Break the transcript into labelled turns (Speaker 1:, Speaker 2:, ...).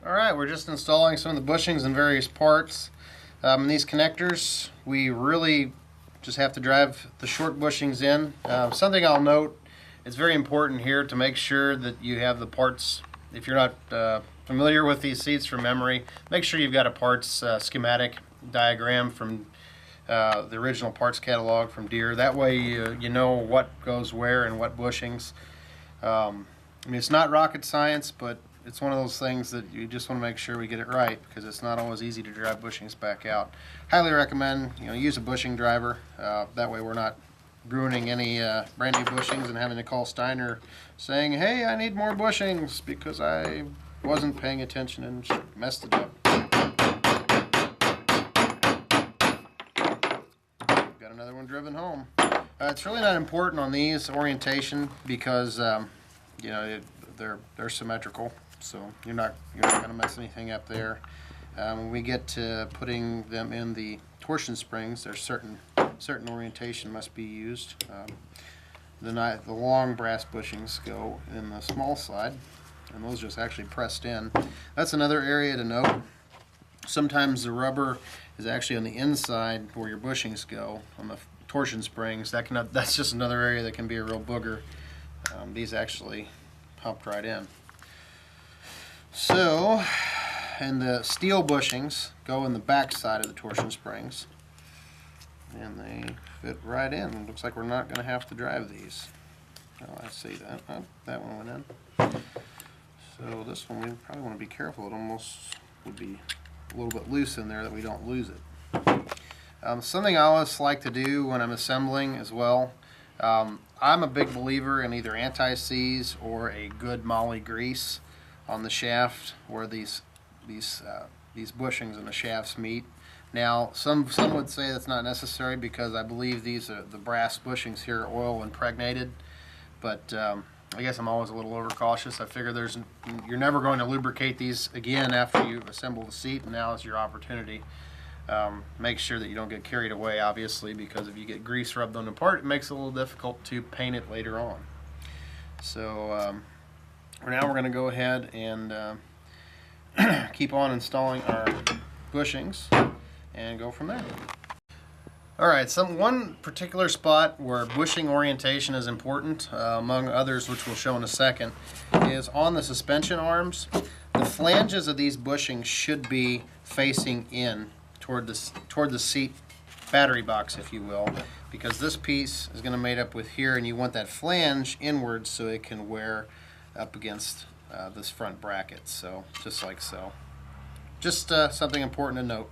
Speaker 1: Alright, we're just installing some of the bushings and various parts. In these connectors, we really just have to drive the short bushings in. Something I'll note, it's very important here to make sure that you have the parts. If you're not familiar with these seats from memory, make sure you've got a parts schematic diagram from the original parts catalog from Deere. That way you know what goes where and what bushings. I mean, it's not rocket science, but it's one of those things that you just want to make sure we get it right, because it's not always easy to drive bushings back out. Highly recommend use a bushing driver. That way we're not ruining any brand new bushings and having to call Steiner saying, "Hey, I need more bushings," because I wasn't paying attention and messed it up. Got another one driven home. It's really not important on these orientation because they're symmetrical. So you're not going to mess anything up there. When we get to putting them in the torsion springs, there's certain orientation must be used. The long brass bushings go in the small side, and those just actually pressed in. That's another area to note. Sometimes the rubber is actually on the inside where your bushings go on the torsion springs. That's just another area that can be a real booger. These actually popped right in. So, and the steel bushings go in the back side of the torsion springs, and they fit right in. It looks like we're not going to have to drive these. Oh, I see that. Oh, that one went in. So this one we probably want to be careful. It almost would be a little bit loose in there that we don't lose it. Something I always like to do when I'm assembling as well, I'm a big believer in either anti-seize or a good moly grease on the shaft where these bushings and the shafts meet. Now, some would say that's not necessary because I believe the brass bushings here are oil impregnated, but I guess I'm always a little overcautious. I figure you're never going to lubricate these again after you assemble the seat, and now is your opportunity. Make sure that you don't get carried away, obviously, because if you get grease rubbed on the part, it makes it a little difficult to paint it later on. So now we're going to go ahead and keep on installing our bushings and go from there. Alright, one particular spot where bushing orientation is important, among others which we'll show in a second, is on the suspension arms. The flanges of these bushings should be facing in toward the seat battery box, if you will, because this piece is going to mate up with here, and you want that flange inwards so it can wear up against this front bracket, so just like so. Just something important to note.